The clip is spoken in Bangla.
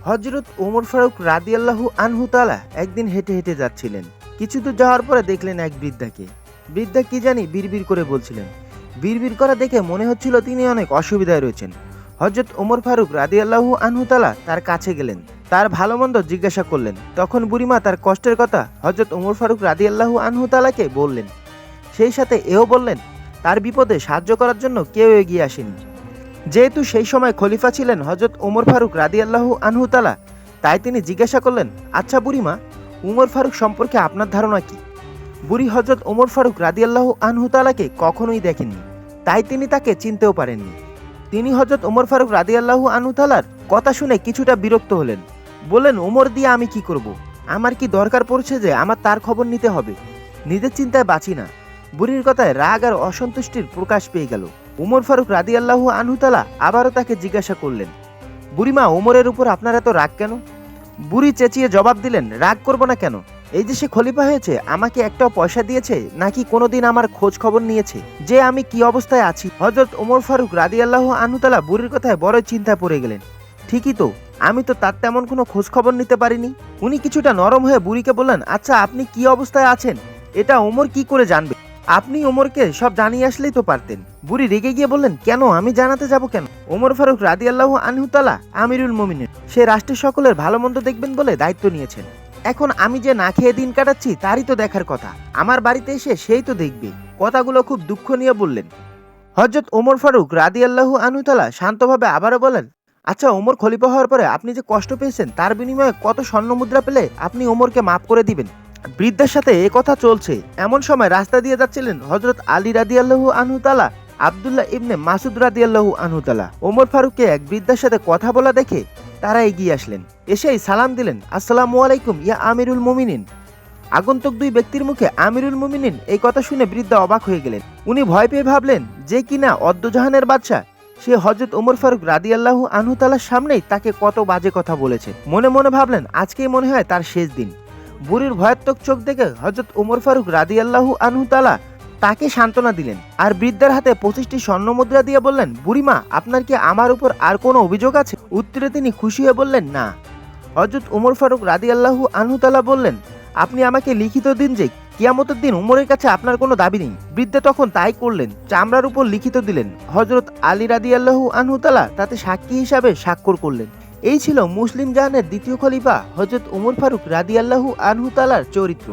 হযরত ওমর ফারুক রাদিয়াল্লাহু আনহু তাআলা একদিন হেঁটে হেঁটে যাচ্ছিলেন। কিছু দূর যাওয়ার পরে দেখলেন এক বৃদ্ধাকে। বৃদ্ধা কি জানি বিড়বিড় করে বলছিলেন। বিড়বিড় করা দেখে মনে হচ্ছিল তিনি অনেক অসুবিধায় রয়েছেন। হযরত ওমর ফারুক রাদিয়াল্লাহু আনহু তাআলা তার কাছে গেলেন, তার ভালো মন্দ জিজ্ঞাসা করলেন। তখন বুড়িমা তার কষ্টের কথা হযরত ওমর ফারুক রাদিয়াল্লাহু আনহু তাআলাকে বললেন। সেই সাথে এও বললেন তার বিপদে সাহায্য করার জন্য কেউ এগিয়ে আসেনি। যেহেতু সেই সময় খলিফা ছিলেন হযরত ওমর ফারুক রাদিয়াল্লাহু আনহু তাআলা, তাই তিনি জিজ্ঞাসা করলেন, আচ্ছা বুড়িমা, উমর ফারুক সম্পর্কে আপনার ধারণা কি? বুড়ি হযরত ওমর ফারুক রাদিয়াল্লাহু আনহু তাআলাকে কখনোই দেখেননি, তাই তিনি তাকে চিনতেও পারেননি। তিনি হযরত ওমর ফারুক রাদিয়াল্লাহু আনহু তাআলার কথা শুনে কিছুটা বিরক্ত হলেন। বললেন, ওমর দিয়ে আমি কি করব? আমার কি দরকার পড়ছে যে আমার তার খবর নিতে হবে? নিজের চিন্তায় বাঁচি না। বুড়ির কথায় রাগ আর অসন্তুষ্টির প্রকাশ পেয়ে গেল। উমর ফারুক রাদিয়াল্লাহু আনহু তাআলা আবারও তাকে জিজ্ঞাসা করলেন, বুড়িমা, ওমরের উপর আপনার এত রাগ কেন? বুড়ি চেঁচিয়ে জবাব দিলেন, রাগ করব না কেন? এই যে সে খলিফা হয়েছে, আমাকে একটাও পয়সা দিয়েছে নাকি কোনোদিন আমার খোঁজ খবর নিয়েছে যে আমি কি অবস্থায় আছি? হযরত ওমর ফারুক রাদিয়াল্লাহু আনহু তাআলা বুড়ির কথায় বড়ই চিন্তায় পড়ে গেলেন। ঠিকই তো, আমি তো তার তেমন কোনো খোঁজ খবর নিতে পারিনি। উনি কিছুটা নরম হয়ে বুড়িকে বললেন, আচ্ছা আপনি কি অবস্থায় আছেন এটা ওমর কি করে জানবে? আপনি ওমরকে সব জানিয়ে আসলেই তো পারতেন। বুড়ি রেগে গিয়ে বললেন, কেন, আমি জানাতে যাব কেন? ওমর ফারুক রাদিয়াল্লাহু আনহু তাআলা আমিরুল মুমিনিন, সে রাষ্ট্রের সকলের ভালো মন্দ দেখবেন বলে দায়িত্ব নিয়েছেন। এখন আমি যে না খেয়ে দিন কাটাচ্ছি তারই তো দেখার কথা। আমার বাড়িতে এসে সেই তো দেখবে। কথাগুলো খুব দুঃখ নিয়ে বললেন। হযরত ওমর ফারুক রাদিয়াল্লাহু আনহু তাআলা শান্তভাবে আবারও বলেন, আচ্ছা ওমর খলিফা হওয়ার পরে আপনি যে কষ্ট পেয়েছেন তার বিনিময়ে কত স্বর্ণ মুদ্রা পেলে আপনি ওমরকে মাফ করে দিবেন? বৃদ্ধার সাথে এ কথা চলছে এমন সময় রাস্তা দিয়ে যাচ্ছিলেন হযরত আলী রাদিয়াল্লাহু আনহু তাআলা, আব্দুল্লাহ ইবনে মাসুদ রাদিয়াল্লাহু আনহু তাআলা। ওমর ফারুককে এক বৃদ্ধার সাথে কথা বলা দেখে তারা এগিয়ে আসলেন। এসেই সালাম দিলেন, আসসালামু আলাইকুম ইয়া আমিরুল মুমিনিন। আগন্তুক দুই ব্যক্তির মুখে আমিরুল মুমিনিন এই কথা শুনে বৃদ্ধা অবাক হয়ে গেলেন। উনি ভয় পেয়ে ভাবলেন যে কিনা অদ্দজাহানের বাদশা, সে হযরত ওমর ফারুক রাদিয়াল্লাহু আনহু তাআলার সামনেই তাকে কত বাজে কথা বলেছে। মনে মনে ভাবলেন আজকেই মনে হয় তার শেষ দিন। বুড়ির ভয়াত্মক চোখ দেখে হযরত ওমর ফারুক রাদিয়াল্লাহু আনহু তাআলা তাকে সান্ত্বনা দিলেন আর বৃদ্ধার হাতে 25টি স্বর্ণ মুদ্রা দিয়ে বললেন, বুড়িমা, আপনার কি আমার উপর আর কোনো অভিযোগ আছে? উত্তরে তিনি খুশি হয়ে বললেন, না। হযরত ওমর ফারুক রাদিয়াল্লাহু আনহু তাআলা বললেন, আপনি আমাকে লিখিত দিন যে কিয়ামতের দিন উমরের কাছে আপনার কোনো দাবি নেই। বৃদ্ধা তখন তাই করলেন, চামড়ার উপর লিখিত দিলেন। হযরত আলী রাদিয়াল্লাহু আনহু তাআলা তাতে সাক্ষী হিসাবে স্বাক্ষর করলেন। এই ছিল মুসলিম জাহানের দ্বিতীয় খলিফা হযরত ওমর ফারুক রাদিয়াল্লাহু আনহু তাআলার চরিত্র।